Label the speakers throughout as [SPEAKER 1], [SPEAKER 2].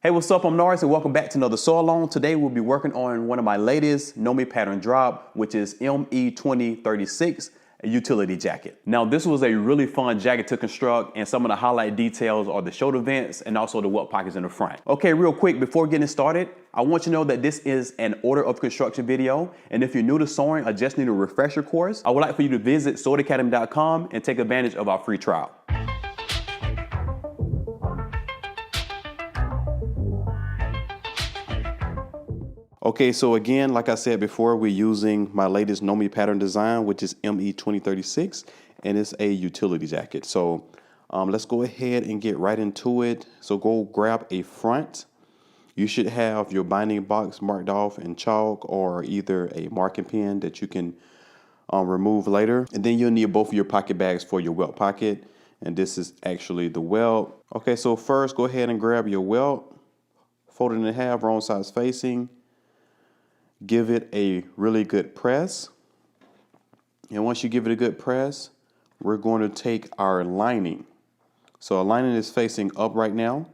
[SPEAKER 1] Hey, what's up? I'm Norris and welcome back to another sew along. Today we'll be working on one of my latest Know Me pattern drop, which is ME2036, a utility jacket. Now this was a really fun jacket to construct, and some of the highlight details are the shoulder vents and also the welt pockets in the front. Okay, real quick, before getting started, I want you to know that this is an order of construction video, and if you're new to sewing or just need a refresher course, I would like for you to visit sewacademy.com and take advantage of our free trial. Okay, so again, like I said before, we're using my latest Know Me pattern design, which is ME2036, and it's a utility jacket. So let's go ahead and get right into it. So go grab a front. You should have your binding box marked off in chalk or either a marking pen that you can remove later. And then you'll need both of your pocket bags for your welt pocket. And this is actually the welt. Okay, so first go ahead and grab your welt, fold it in half, wrong sides facing. Give it a really good press. And once you give it a good press, we're going to take our lining. So our lining is facing up right now.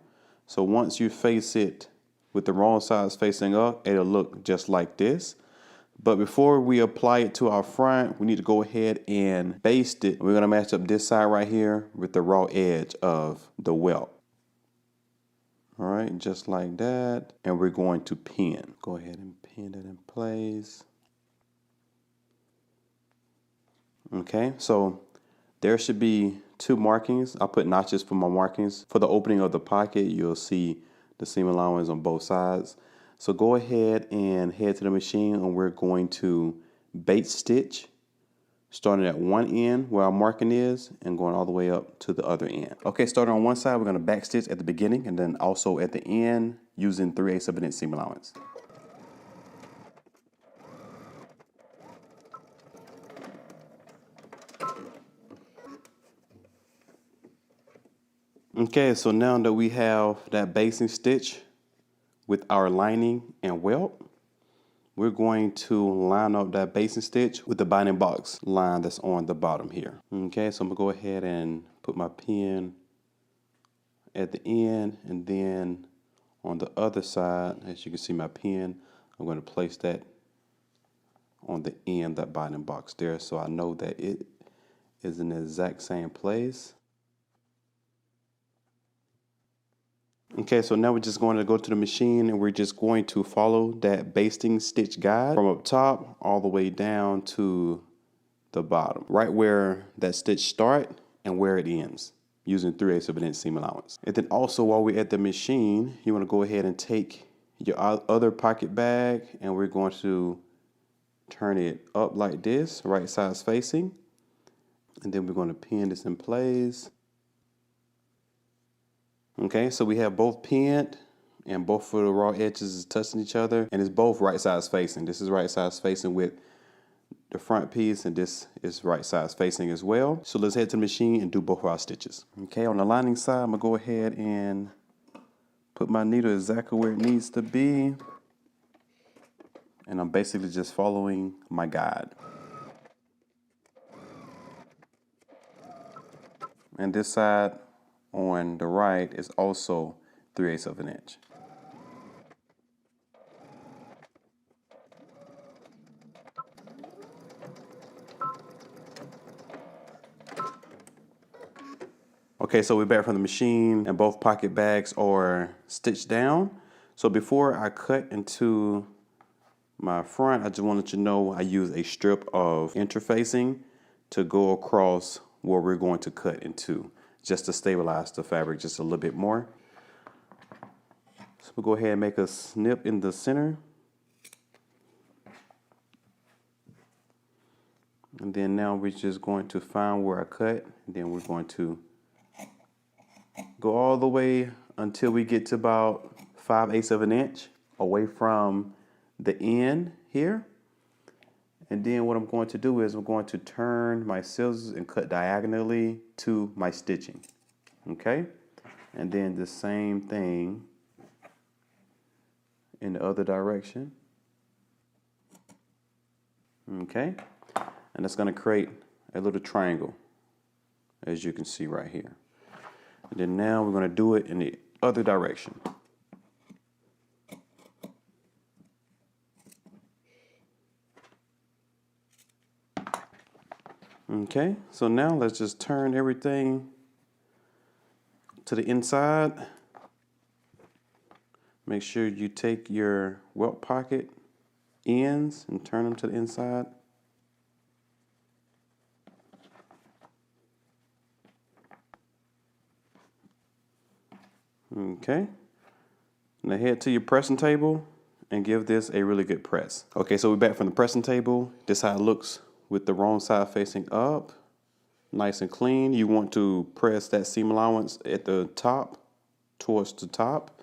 [SPEAKER 1] So once you face it with the wrong sides facing up, it'll look just like this. But before we apply it to our front, we need to go ahead and baste it. We're going to match up this side right here with the raw edge of the welt. All right, just like that. And we're going to pin. Go ahead and pin it in place. Okay, so there should be two markings. I put notches for my markings. For the opening of the pocket, you'll see the seam allowance on both sides. So go ahead and head to the machine, and we're going to bait stitch, starting at one end where our marking is and going all the way up to the other end. Okay, starting on one side, we're going to back stitch at the beginning and then also at the end using 3/8 of an inch seam allowance. Okay, so now that we have that basting stitch with our lining and welt, we're going to line up that basting stitch with the binding box line that's on the bottom here. Okay, so I'm gonna go ahead and put my pin at the end, and then on the other side, as you can see my pin, I'm going to place that on the end, that binding box there, so I know that it is in the exact same place. Okay, so now we're just going to go to the machine and we're just going to follow that basting stitch guide from up top all the way down to the bottom, right where that stitch starts and where it ends, using 3/8 of an inch seam allowance. And then also while we're at the machine, you want to go ahead and take your other pocket bag and we're going to turn it up like this, right sides facing. And then we're going to pin this in place. Okay, so we have both pinned and both of the raw edges is touching each other, and it's both right sides facing. This is right sides facing with the front piece, and this is right sides facing as well. So let's head to the machine and do both of our stitches. Okay, on the lining side, I'm gonna go ahead and put my needle exactly where it needs to be. And I'm basically just following my guide. And this side on the right is also 3/8 of an inch. Okay, so we're back from the machine and both pocket bags are stitched down. So before I cut into my front, I just wanted you to know I use a strip of interfacing to go across where we're going to cut into, just to stabilize the fabric just a little bit more. So we'll go ahead and make a snip in the center. And then now we're just going to find where I cut, and then we're going to go all the way until we get to about 5/8 of an inch away from the end here. And then what I'm going to do is I'm going to turn my scissors and cut diagonally to my stitching. Okay? And then the same thing in the other direction. Okay? And that's going to create a little triangle, as you can see right here. And then now we're going to do it in the other direction. Okay, so now let's just turn everything to the inside. Make sure you take your welt pocket ends and turn them to the inside. Okay, now head to your pressing table and give this a really good press. Okay, so we're back from the pressing table. This is how it looks with the wrong side facing up. Nice and clean. You want to press that seam allowance at the top, towards the top.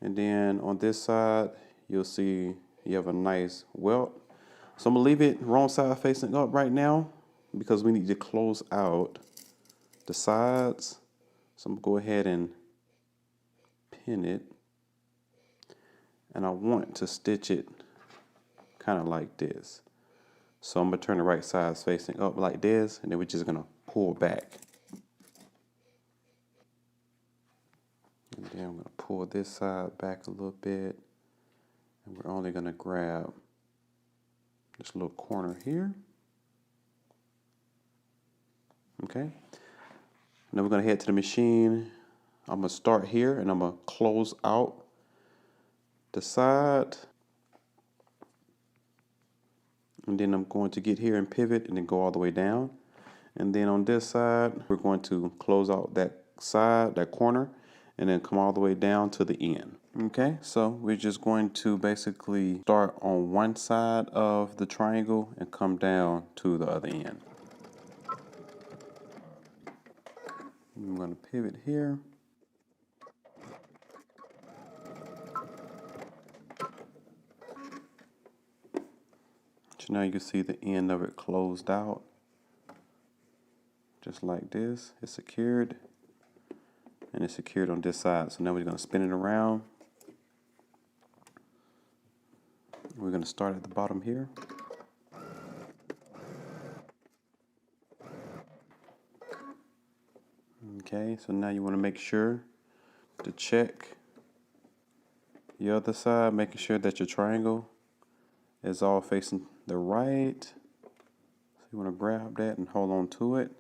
[SPEAKER 1] And then on this side, you'll see you have a nice welt. So I'm gonna leave it wrong side facing up right now because we need to close out the sides. So I'm gonna go ahead and pin it. And I want to stitch it kind of like this. So I'm gonna turn the right side facing up like this, and then we're just gonna pull back. And then I'm gonna pull this side back a little bit, and we're only gonna grab this little corner here. Okay. Now we're gonna head to the machine. I'm gonna start here, and I'm gonna close out the side. And then I'm going to get here and pivot and then go all the way down. And then on this side, we're going to close out that side, that corner, and then come all the way down to the end. Okay, so we're just going to basically start on one side of the triangle and come down to the other end. I'm going to pivot here. So now you can see the end of it closed out. Just like this, it's secured. And it's secured on this side. So now we're going to spin it around. We're going to start at the bottom here. Okay, so now you want to make sure to check the other side, making sure that your triangle is all facing the right. So you want to grab that and hold on to it.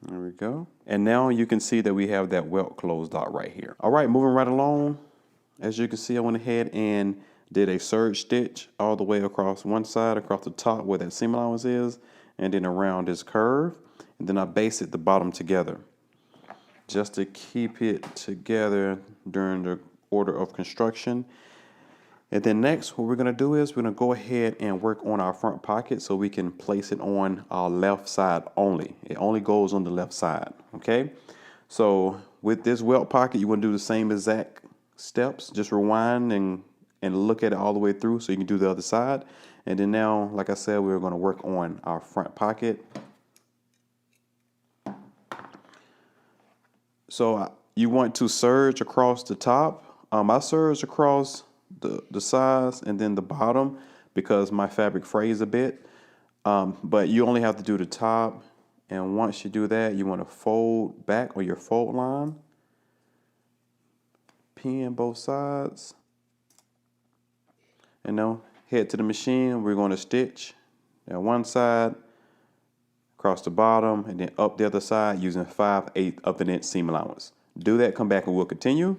[SPEAKER 1] There we go. And now you can see that we have that welt closed out right here. All right, moving right along. As you can see, I went ahead and did a surge stitch all the way across one side, across the top where that seam allowance is, and then around this curve. And then I basted the bottom together just to keep it together during the order of construction. And then next, what we're going to do is we're going to go ahead and work on our front pocket so we can place it on our left side only. It only goes on the left side, okay? So with this welt pocket, you want to do the same exact steps. Just rewind and look at it all the way through so you can do the other side. And then now, like I said, we're going to work on our front pocket. So you want to serge across the top. I serge across the sides and then the bottom because my fabric frays a bit. But you only have to do the top. And once you do that, you want to fold back on your fold line. Pin both sides. And now head to the machine. We're going to stitch down one side, across the bottom, and then up the other side using 5/8 of an inch seam allowance. Do that, come back and we'll continue.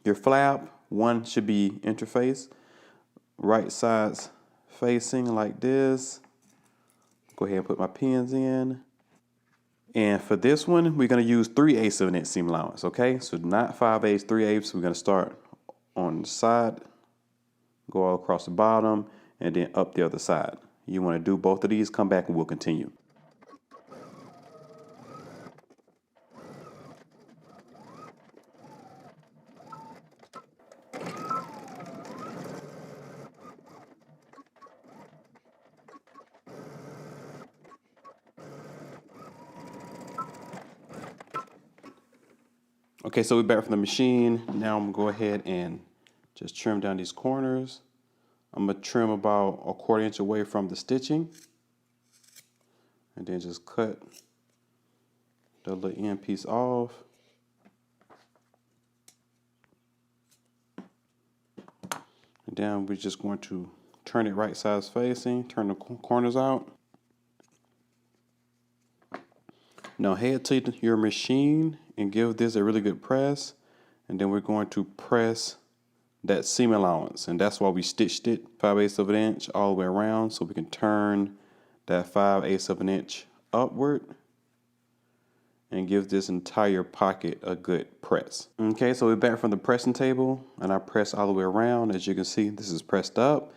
[SPEAKER 1] Your flap, one should be interface. Right sides facing like this. Go ahead and put my pins in. And for this one, we're going to use 3/8 of an inch seam allowance, okay? So not 5/8, 3/8. We're going to start on the side, go all across the bottom, and then up the other side. You want to do both of these, come back and we'll continue. Okay, so we're back from the machine. Now I'm gonna go ahead and just trim down these corners. I'm gonna trim about a 1/4 inch away from the stitching. And then just cut the little end piece off. And then we're just going to turn it right sides facing, turn the corners out. Now head to your machine and give this a really good press. And then we're going to press that seam allowance. And that's why we stitched it 5/8 of an inch all the way around, so we can turn that 5/8 of an inch upward and give this entire pocket a good press. Okay, so we're back from the pressing table and I press all the way around. As you can see, this is pressed up.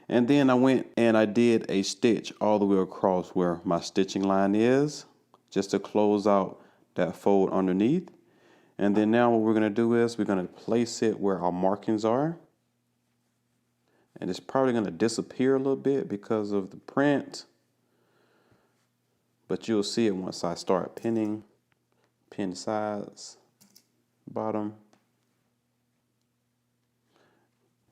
[SPEAKER 1] And then I went and I did a stitch all the way across where my stitching line is, just to close out that fold underneath. And then now what we're going to do is we're going to place it where our markings are. And it's probably going to disappear a little bit because of the print, but you'll see it once I start pinning. Pin sides, bottom.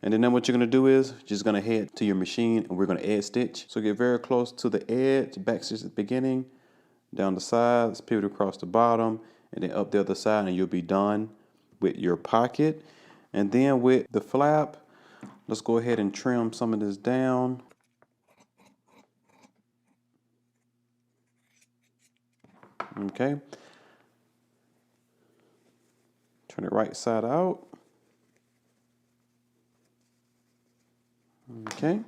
[SPEAKER 1] And then what you're going to do is just going to head to your machine and we're going to edge stitch. So get very close to the edge, back stitch at the beginning, down the sides, pivot across the bottom, and then up the other side, and you'll be done with your pocket. And then with the flap, let's go ahead and trim some of this down. Okay. Turn it right side out. Okay.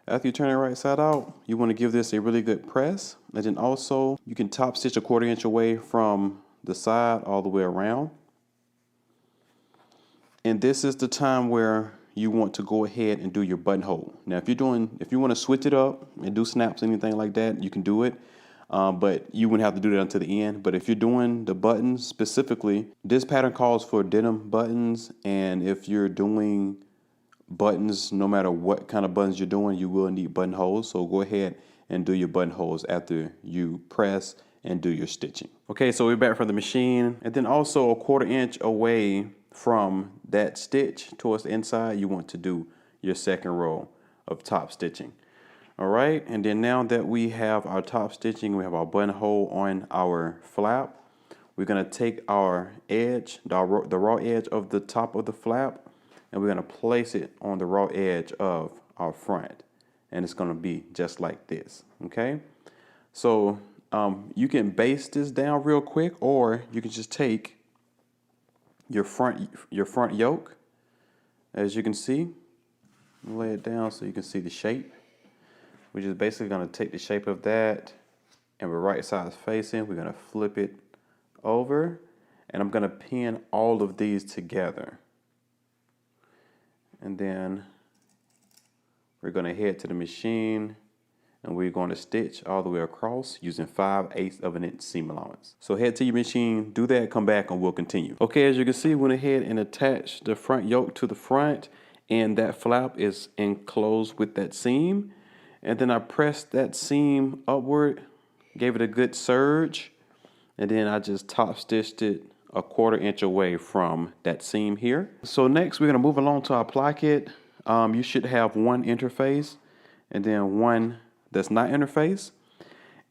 [SPEAKER 1] After you turn it right side out, you want to give this a really good press. And then also, you can top stitch a 1/4 inch away from the side all the way around. And this is the time where you want to go ahead and do your buttonhole. Now, if you want to switch it up and do snaps, anything like that, you can do it. But you wouldn't have to do that until the end. But if you're doing the buttons specifically, this pattern calls for denim buttons. And if you're doing buttons, no matter what kind of buttons you're doing, you will need buttonholes. So go ahead and do your buttonholes after you press and do your stitching. Okay, so we're back from the machine. And then also a 1/4 inch away from that stitch towards the inside, you want to do your second row of top stitching. All right, and then now that we have our top stitching, we have our buttonhole on our flap, we're gonna take our edge, the raw edge of the top of the flap, and we're gonna place it on the raw edge of our front. And it's gonna be just like this, okay? So you can base this down real quick, or you can just take your front yoke, as you can see, lay it down so you can see the shape. We're just basically going to take the shape of that, and we're right sides facing. We're going to flip it over, and I'm going to pin all of these together. And then we're going to head to the machine, and we're going to stitch all the way across using 5/8 of an inch seam allowance. So head to your machine, do that, come back, and we'll continue. Okay, as you can see, went ahead and attached the front yoke to the front, and that flap is enclosed with that seam. And then I pressed that seam upward, gave it a good surge, and then I just top stitched it a 1/4 inch away from that seam here. So next we're gonna move along to our placket. You should have one interface and then one that's not interface.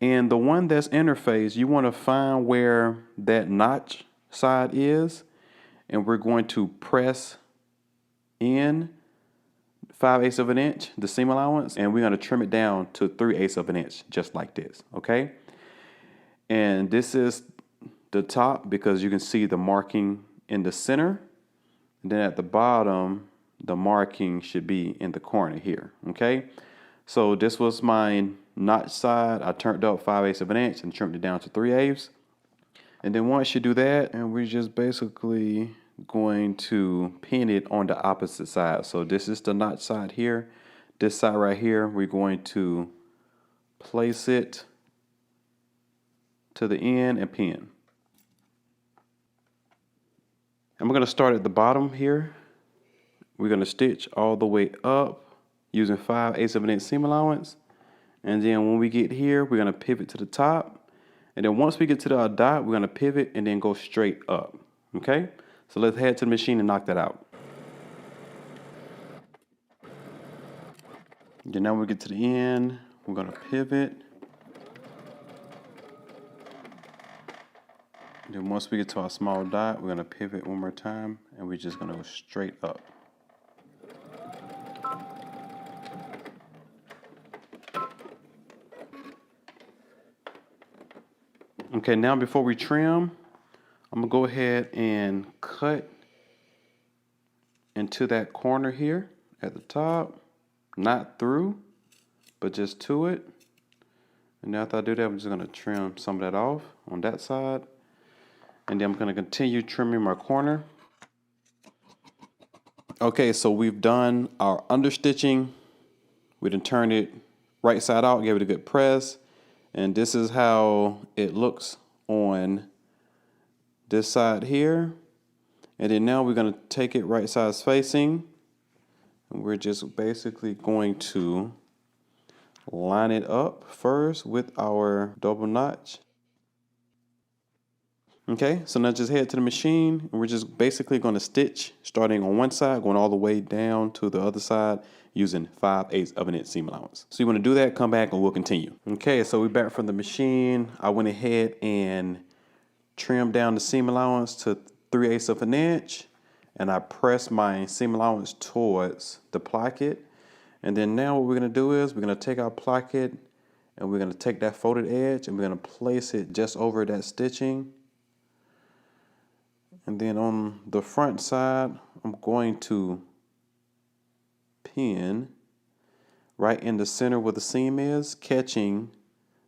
[SPEAKER 1] And the one that's interface, you wanna find where that notch side is, and we're going to press in 5/8 of an inch, the seam allowance, and we're going to trim it down to 3/8 of an inch, just like this, okay? And this is the top because you can see the marking in the center. And then at the bottom, the marking should be in the corner here, okay? So this was my notch side. I turned up 5/8 of an inch and trimmed it down to 3/8. And then once you do that, and we're just basically going to pin it on the opposite side. So this is the notch side here. This side right here, we're going to place it to the end and pin. And we're going to start at the bottom here. We're going to stitch all the way up using 5/8 of an inch seam allowance. And then when we get here, we're going to pivot to the top. And then once we get to the dot, we're going to pivot and then go straight up. Okay? So let's head to the machine and knock that out. Then now we get to the end, we're going to pivot. Then once we get to our small dot, we're going to pivot one more time, and we're just going to go straight up. Okay, now before we trim, I'm gonna go ahead and cut into that corner here at the top, not through, but just to it. And now after I do that, I'm just gonna trim some of that off on that side. And then I'm gonna continue trimming my corner. Okay, so we've done our understitching. We done turned it right side out, gave it a good press. And this is how it looks on this side here. And then now we're gonna take it right sides facing. And we're just basically going to line it up first with our double notch. Okay, so now just head to the machine and we're just basically going to stitch starting on one side, going all the way down to the other side using 5/8 of an inch seam allowance. So you want to do that, come back and we'll continue. Okay, so we're back from the machine. I went ahead and trimmed down the seam allowance to 3/8 of an inch and I pressed my seam allowance towards the placket. And then now what we're going to do is we're going to take our placket and we're going to take that folded edge and we're going to place it just over that stitching. And then on the front side, I'm going to pin right in the center where the seam is, catching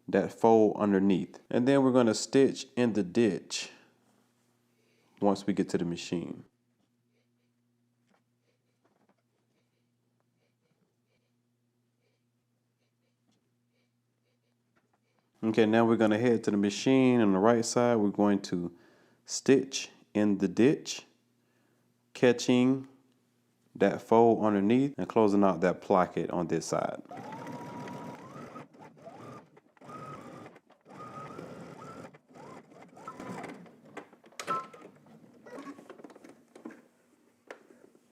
[SPEAKER 1] that fold underneath. And then we're going to stitch in the ditch once we get to the machine. Okay, now we're going to head to the machine. On the right side, we're going to stitch in the ditch, catching that fold underneath and closing out that placket on this side.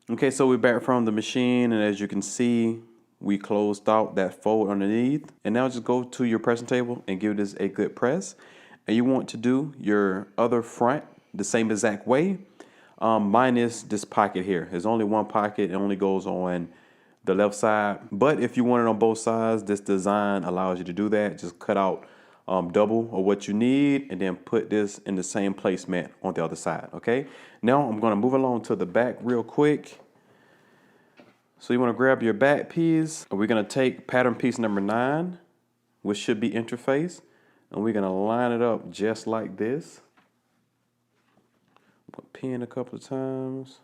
[SPEAKER 1] Okay, so we're back from the machine, and as you can see, we closed out that fold underneath. And now just go to your pressing table and give this a good press. And you want to do your other front the same exact way, minus this pocket here. There's only one pocket, it only goes on the left side. But if you want it on both sides, this design allows you to do that. Just cut out double of what you need and then put this in the same placement on the other side. Okay, now I'm going to move along to the back real quick. So you want to grab your back piece. We're going to take pattern piece number 9, which should be interface, and we're going to line it up just like this. Pin a couple of times.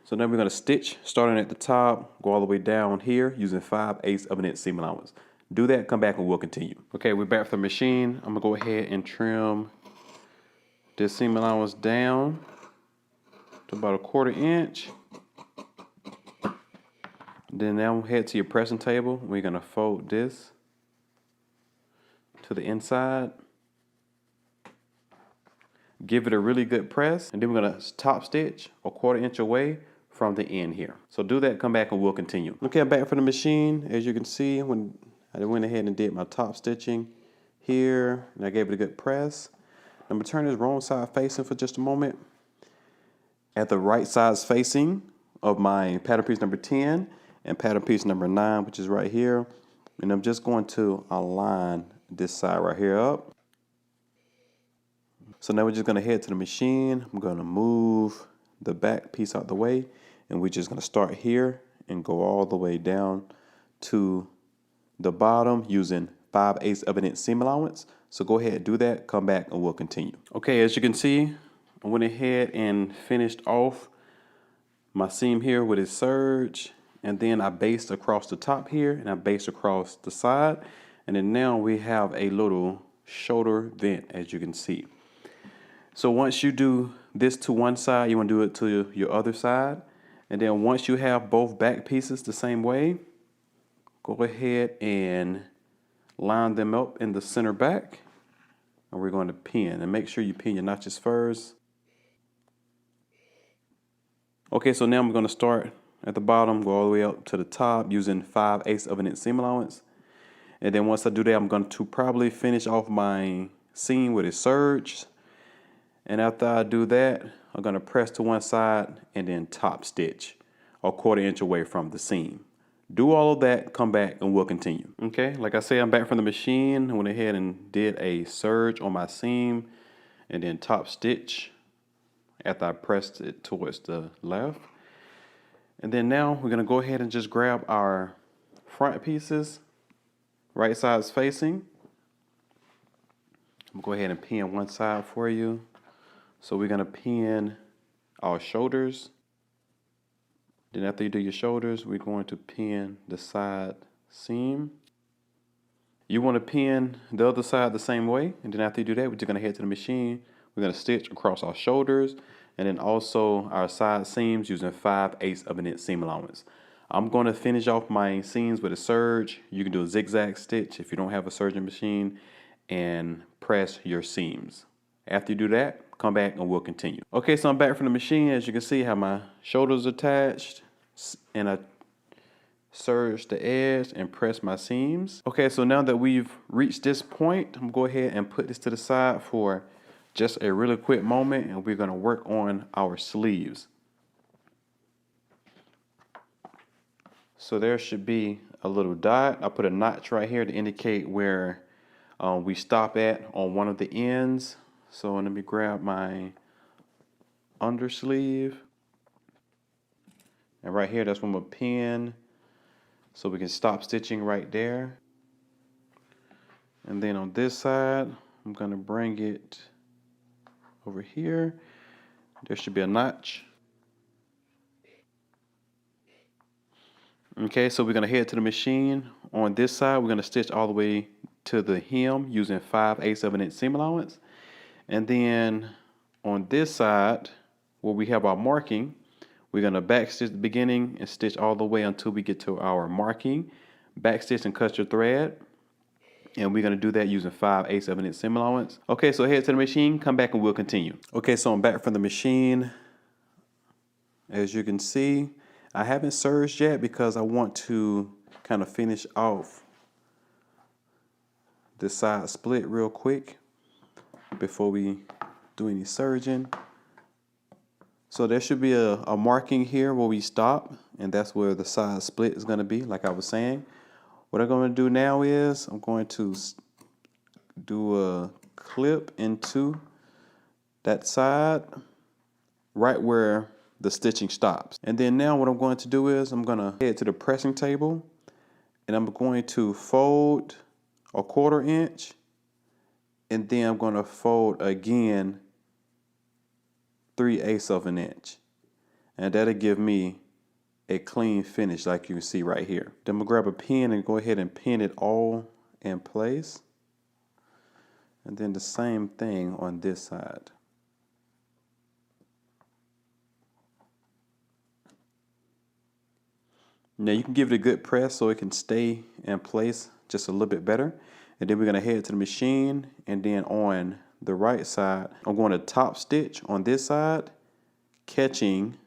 [SPEAKER 1] So now we're going to stitch starting at the top, go all the way down here using 5/8 of an inch seam allowance. Do that, come back and we'll continue. Okay, we're back from the machine. I'm gonna go ahead and trim this seam allowance down to about 1/4 inch. Then now head to your pressing table. We're gonna fold this to the inside. Give it a really good press, and then we're gonna top stitch 1/4 inch away from the end here. So do that, come back and we'll continue. Okay, I'm back from the machine. As you can see, when I went ahead and did my top stitching here, and I gave it a good press. I'm gonna turn this wrong side facing for just a moment. At the right side's facing of my pattern piece number 10 and pattern piece number 9, which is right here. And I'm just going to align this side right here up. So now we're just gonna head to the machine. I'm gonna move the back piece out the way, and we're just gonna start here and go all the way down to the bottom using 5/8 of an inch seam allowance. So go ahead and do that, come back and we'll continue. Okay, as you can see, I went ahead and finished off my seam here with a serge, and then I based across the top here and I based across the side, and then now we have a little shoulder vent, as you can see. So once you do this to one side, you want to do it to your other side, and then once you have both back pieces the same way, go ahead and line them up in the center back, and we're going to pin, and make sure you pin your notches first. Okay, so now I'm going to start at the bottom, go all the way up to the top using 5/8 of an inch seam allowance. And then once I do that, I'm going to probably finish off my seam with a serge. And after I do that, I'm going to press to one side and then top stitch 1/4 inch away from the seam. Do all of that, come back, and we'll continue. Okay, like I said, I'm back from the machine. I went ahead and did a serge on my seam and then top stitch after I pressed it towards the left. And then now we're gonna go ahead and just grab our front pieces, right sides facing. I'm gonna go ahead and pin one side for you. So we're gonna pin our shoulders. Then after you do your shoulders, we're going to pin the side seam. You want to pin the other side the same way. And then after you do that, we're just going to head to the machine. We're going to stitch across our shoulders and then also our side seams using 5/8 of an inch seam allowance. I'm going to finish off my seams with a serge. You can do a zigzag stitch if you don't have a serging machine, and press your seams. After you do that, come back and we'll continue. Okay, so I'm back from the machine. As you can see, I have my shoulders attached and I serge the edge and press my seams. Okay, so now that we've reached this point, I'm gonna go ahead and put this to the side for just a really quick moment, and we're gonna work on our sleeves. So there should be a little dot. I put a notch right here to indicate where we stop at on one of the ends. So let me grab my undersleeve. And right here, that's where I'm gonna pin. So we can stop stitching right there. And then on this side, I'm gonna bring it over here. There should be a notch. Okay, so we're gonna head to the machine. On this side, we're gonna stitch all the way to the hem using 5/8 of an inch seam allowance. And then on this side, where we have our marking, we're gonna backstitch the beginning and stitch all the way until we get to our marking. Backstitch and cut your thread. And we're gonna do that using 5/8 of an inch seam allowance. Okay, so head to the machine, come back and we'll continue. Okay, so I'm back from the machine. As you can see, I haven't serged yet because I want to kind of finish off the side split real quick before we do any serging. So there should be a marking here where we stop, and that's where the side split is gonna be, like I was saying. What I'm going to do now is I'm going to do a clip into that side right where the stitching stops. And then now what I'm going to do is I'm going to head to the pressing table and I'm going to fold a 1/4 inch, and then I'm going to fold again 3/8 of an inch. And that'll give me a clean finish like you can see right here. Then I'm gonna grab a pin and go ahead and pin it all in place. And then the same thing on this side. Now you can give it a good press so it can stay in place just a little bit better. And then we're gonna head to the machine, and then on the right side, I'm going to top stitch on this side, catching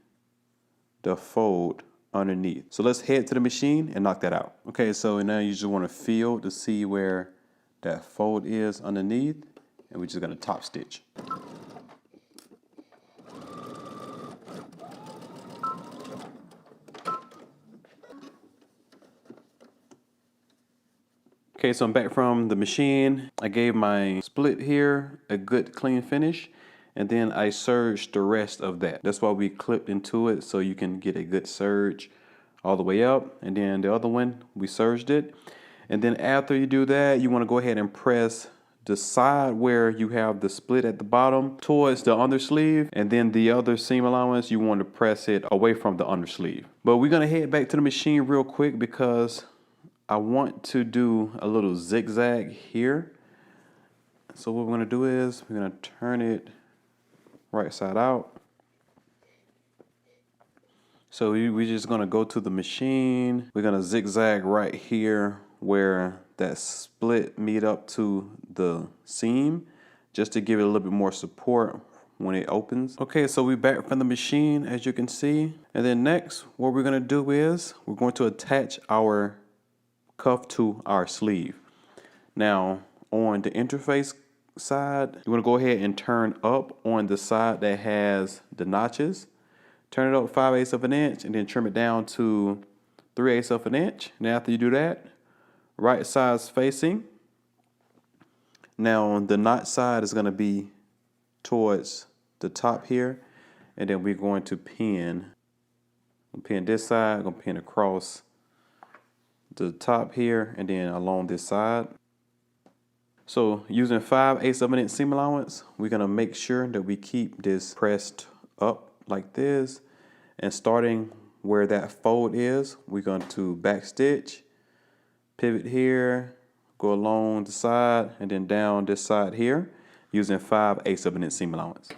[SPEAKER 1] the fold underneath. So let's head to the machine and knock that out. Okay, so now you just want to feel to see where that fold is underneath, and we're just going to top stitch. Okay, so I'm back from the machine. I gave my split here a good clean finish, and then I serged the rest of that. That's why we clipped into it, so you can get a good serge all the way up. And then the other one, we serged it. And then after you do that, you want to go ahead and press the side where you have the split at the bottom towards the undersleeve, and then the other seam allowance, you want to press it away from the undersleeve. But we're going to head back to the machine real quick because I want to do a little zigzag here. So what we're going to do is we're going to turn it right side out. So we're just going to go to the machine. We're going to zigzag right here where that split meet up to the seam, just to give it a little bit more support when it opens. Okay, so we're back from the machine, as you can see. And then next, what we're going to do is we're going to attach our cuff to our sleeve. Now, on the interface side, you want to go ahead and turn up on the side that has the notches. Turn it up 5/8 of an inch and then trim it down to 3/8 of an inch. And after you do that, right side's facing. Now the knot side is going to be towards the top here, and then we're going to pin this side. I'm going to pin across the top here and then along this side. So using 5/8 of an inch seam allowance, we're going to make sure that we keep this pressed up like this, and starting where that fold is, we're going to back stitch, pivot here, go along the side, and then down this side here using 5/8 of an inch seam allowance.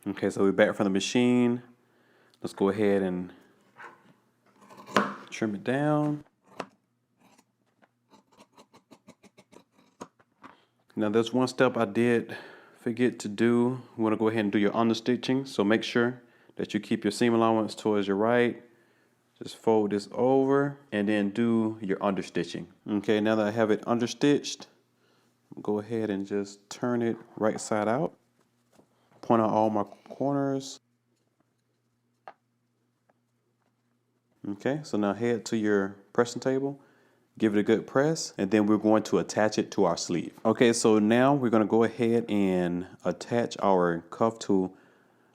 [SPEAKER 1] Okay, so we're back from the machine. Let's go ahead and trim it down. Now there's one step I did forget to do. You want to go ahead and do your understitching. So make sure that you keep your seam allowance towards your right. Just fold this over and then do your understitching. Okay, now that I have it understitched, go ahead and just turn it right side out. Point out all my corners. Okay, so now head to your pressing table, give it a good press, and then we're going to attach it to our sleeve. Okay, so now we're going to go ahead and attach our cuff to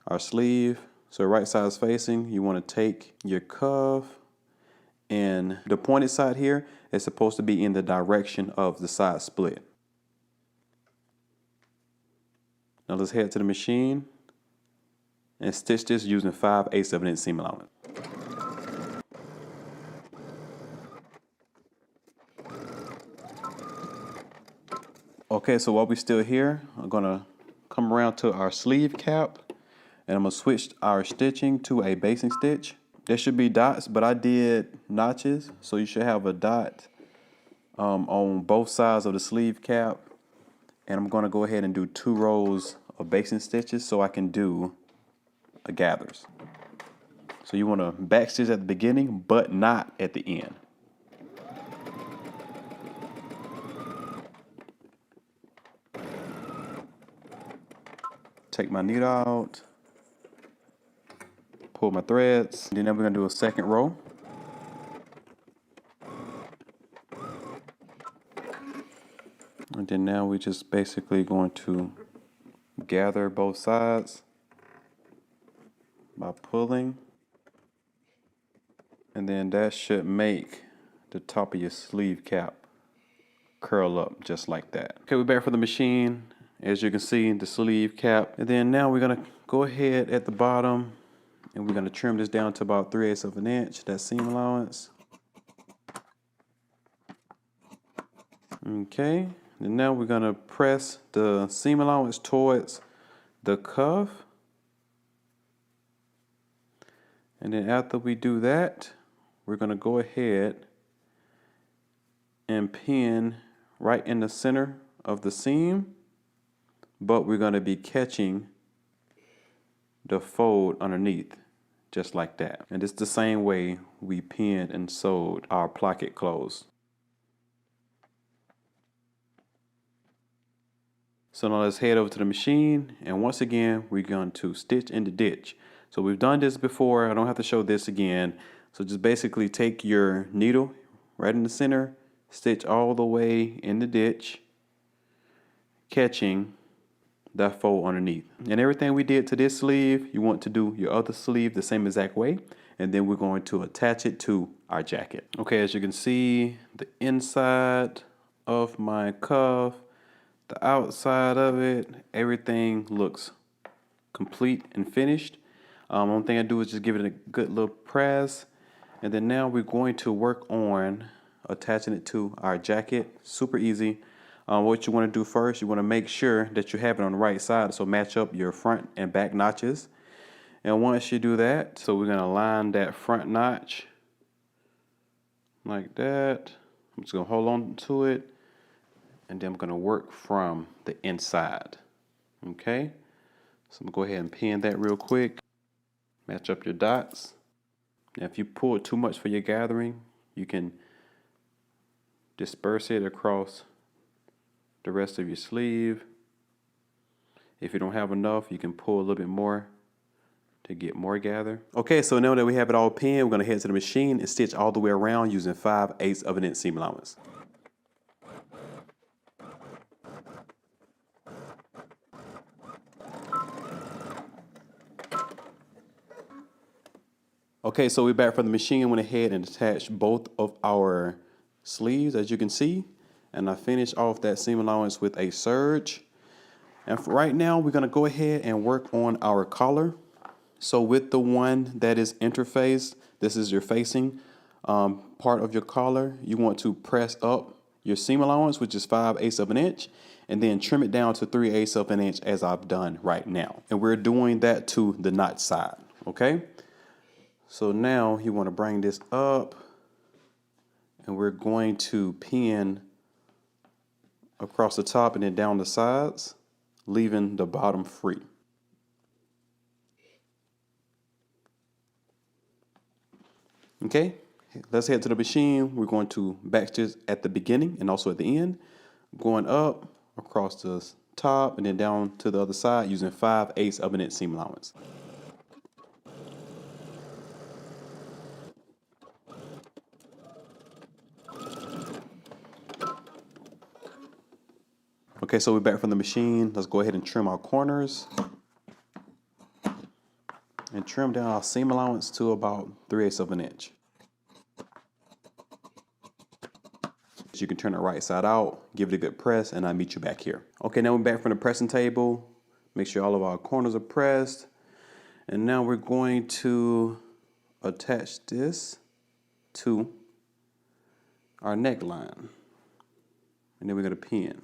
[SPEAKER 1] our sleeve. So right side is facing, you want to take your cuff, and the pointed side here is supposed to be in the direction of the side split. Now let's head to the machine and stitch this using 5/8 of an inch seam allowance. Okay, so while we're still here, I'm gonna come around to our sleeve cap, and I'm gonna switch our stitching to a basting stitch. There should be dots, but I did notches, so you should have a dot on both sides of the sleeve cap. And I'm gonna go ahead and do 2 rows of basting stitches so I can do a gathers. So you wanna back stitch at the beginning, but not at the end. Take my needle out, pull my threads, and then we're gonna do a second row. And then now we're just basically going to gather both sides by pulling. And then that should make the top of your sleeve cap curl up just like that. Okay, we're back for the machine. As you can see, the sleeve cap. And then now we're gonna go ahead at the bottom and we're gonna trim this down to about 3/8 of an inch, that seam allowance. Okay, and now we're gonna press the seam allowance towards the cuff. And then after we do that, we're gonna go ahead and pin right in the center of the seam, but we're gonna be catching the fold underneath, just like that. And it's the same way we pinned and sewed our placket closed. So now let's head over to the machine, and once again we're going to stitch in the ditch. So we've done this before, I don't have to show this again. So just basically take your needle right in the center, stitch all the way in the ditch, catching that fold underneath. And everything we did to this sleeve, you want to do your other sleeve the same exact way, and then we're going to attach it to our jacket. Okay, as you can see, the inside of my cuff, the outside of it, everything looks complete and finished. One thing I do is just give it a good little press, and then now we're going to work on attaching it to our jacket. Super easy. What you want to do first, you want to make sure that you have it on the right side, so match up your front and back notches. And once you do that, so we're going to line that front notch like that. I'm just going to hold on to it, and then I'm going to work from the inside. Okay, so I'm going to go ahead and pin that real quick. Match up your dots. Now if you pull it too much for your gathering, you can disperse it across the rest of your sleeve. If you don't have enough, you can pull a little bit more to get more gather. Okay, so now that we have it all pinned, we're gonna head to the machine and stitch all the way around using 5/8 of an inch seam allowance. Okay, so we're back from the machine. Went ahead and attached both of our sleeves, as you can see, and I finished off that seam allowance with a serge. And for right now, we're gonna go ahead and work on our collar. So with the one that is interfaced, this is your facing part of your collar. You want to press up your seam allowance, which is 5/8 of an inch, and then trim it down to 3/8 of an inch as I've done right now. And we're doing that to the notch side, okay? So now you want to bring this up, and we're going to pin across the top and then down the sides, leaving the bottom free. Okay, let's head to the machine. We're going to backstitch at the beginning and also at the end, going up across the top and then down to the other side using 5/8 of an inch seam allowance. Okay, so we're back from the machine. Let's go ahead and trim our corners and trim down our seam allowance to about 3/8 of an inch. You can turn it right side out, give it a good press, and I'll meet you back here. Okay, now we're back from the pressing table. Make sure all of our corners are pressed. And now we're going to attach this to our neckline. And then we're going to pin.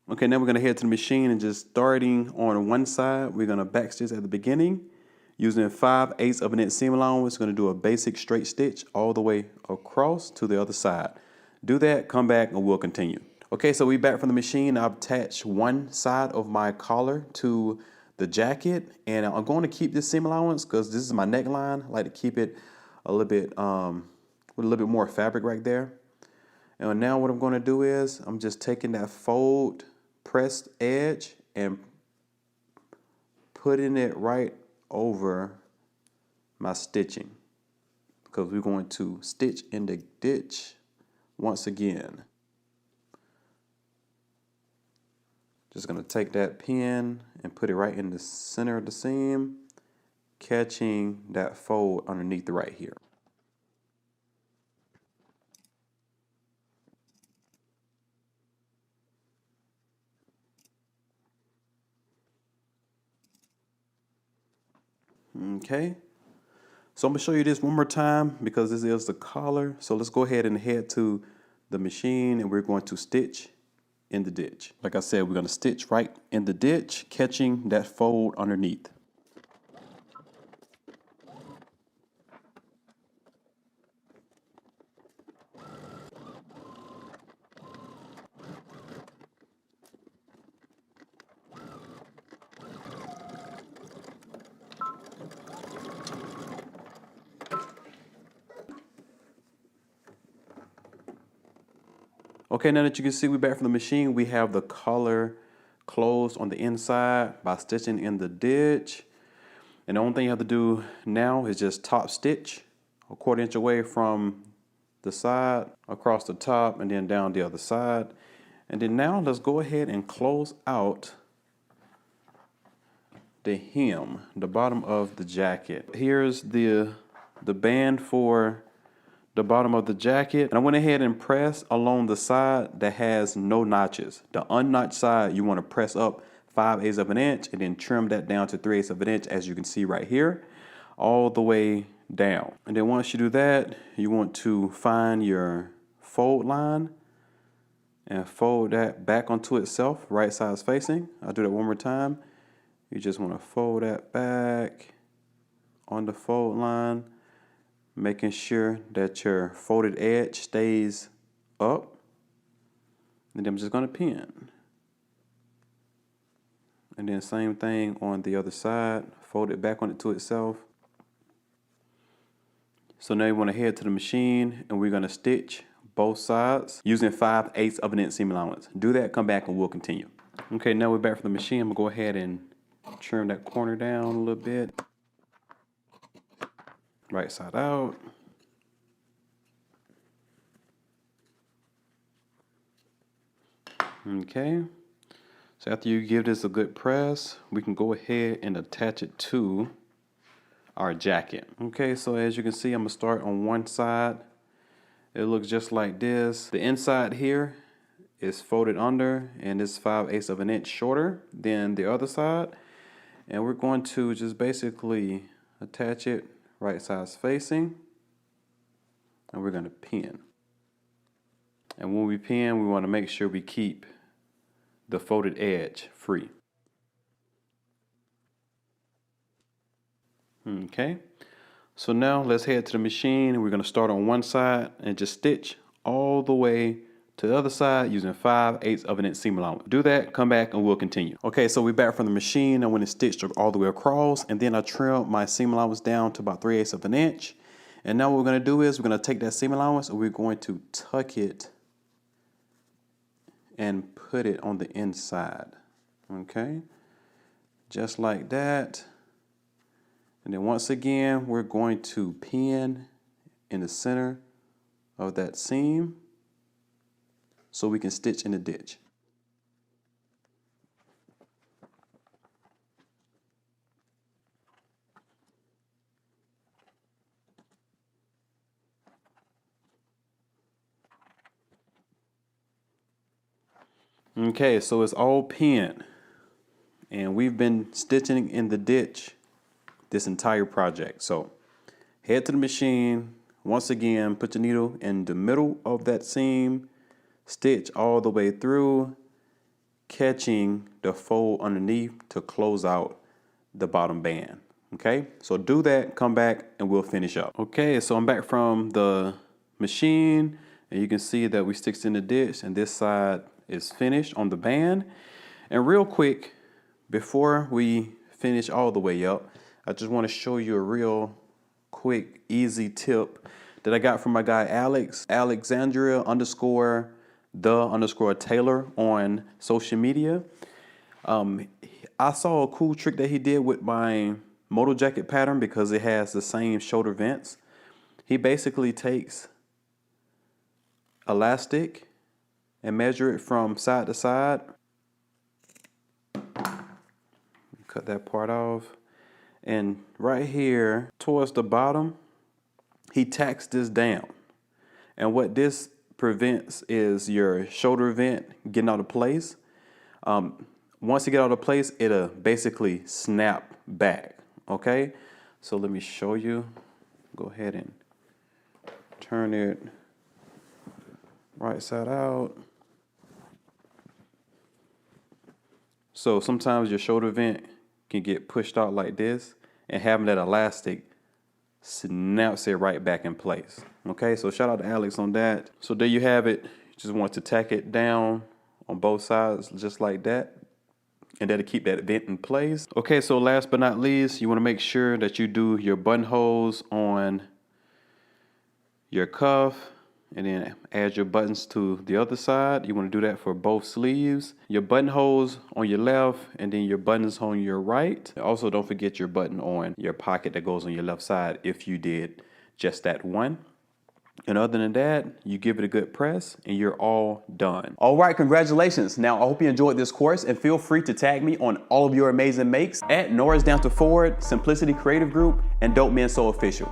[SPEAKER 1] Okay, now we're going to head to the machine and just starting on one side, we're going to backstitch at the beginning. Using 5/8 of an inch seam allowance, we're going to do a basic straight stitch all the way across to the other side. Do that, come back, and we'll continue. Okay, so we're back from the machine. I've attached one side of my collar to the jacket, and I'm going to keep this seam allowance because this is my neckline. I like to keep it a little bit with a little bit more fabric right there. And now what I'm going to do is I'm just taking that fold pressed edge and putting it right over my stitching because we're going to stitch in the ditch once again. Just going to take that pin and put it right in the center of the seam, catching that fold underneath right here. Okay, so I'm going to show you this one more time because this is the collar. So let's go ahead and head to the machine and we're going to stitch in the ditch. Like I said, we're going to stitch right in the ditch, catching that fold underneath. Okay, now that you can see we're back from the machine, we have the collar closed on the inside by stitching in the ditch. And the only thing you have to do now is just top stitch a 1/4 inch away from the side, across the top, and then down the other side. And then now let's go ahead and close out the hem, the bottom of the jacket. Here's the band for the bottom of the jacket, and I went ahead and pressed along the side that has no notches. The unnotched side you want to press up 5/8 of an inch and then trim that down to 3/8 of an inch, as you can see right here, all the way down. And then once you do that, you want to find your fold line and fold that back onto itself, right sides facing. I'll do that one more time. You just want to fold that back on the fold line, making sure that your folded edge stays up. And then I'm just going to pin. And then same thing on the other side, fold it back on it to itself. So now you want to head to the machine and we're going to stitch both sides using 5/8 of an inch seam allowance. Do that, come back and we'll continue. Okay, now we're back from the machine. I'm going to go ahead and trim that corner down a little bit. Right side out. Okay, so after you give this a good press, we can go ahead and attach it to our jacket. Okay, so as you can see, I'm gonna start on one side. It looks just like this. The inside here is folded under and it's 5/8 of an inch shorter than the other side. And we're going to just basically attach it right sides facing, and we're gonna pin. And when we pin, we wanna make sure we keep the folded edge free. Okay, so now let's head to the machine. We're gonna start on one side and just stitch all the way to the other side using 5/8 of an inch seam allowance. Do that, come back and we'll continue. Okay, so we're back from the machine. I went and stitched all the way across, and then I trimmed my seam allowance down to about 3/8 of an inch. And now what we're gonna do is we're gonna take that seam allowance and we're going to tuck it and put it on the inside. Okay, just like that. And then once again, we're going to pin in the center of that seam so we can stitch in the ditch. Okay, so it's all pinned, and we've been stitching in the ditch this entire project. So head to the machine. Once again, put your needle in the middle of that seam, stitch all the way through, catching the fold underneath to close out the bottom band. Okay, so do that, come back, and we'll finish up. Okay, so I'm back from the machine, and you can see that we stitched in the ditch, and this side is finished on the band. And real quick, before we finish all the way up, I just want to show you a real quick, easy tip that I got from my guy Alex, Alexandria_the_Taylor on social media. I saw a cool trick that he did with my moto jacket pattern because it has the same shoulder vents. He basically takes elastic and measure it from side to side. Cut that part off. And right here towards the bottom, he tacks this down. And what this prevents is your shoulder vent getting out of place. Once you get out of place, it'll basically snap back, okay? So let me show you. Go ahead and turn it right side out. So sometimes your shoulder vent can get pushed out like this, and having that elastic snaps it right back in place. Okay, so shout out to Alex on that. So there you have it. You just want to tack it down on both sides just like that, and that'll keep that vent in place. Okay, so last but not least, you want to make sure that you do your buttonholes on your cuff, and then add your buttons to the other side. You want to do that for both sleeves. Your buttonholes on your left, and then your buttons on your right. Also, don't forget your button on your pocket that goes on your left side if you did just that one. And other than that, you give it a good press and you're all done. All right, congratulations. Now, I hope you enjoyed this course, and feel free to tag me on all of your amazing makes at Norris Down to Forward, Simplicity Creative Group, and Dope Men So Official.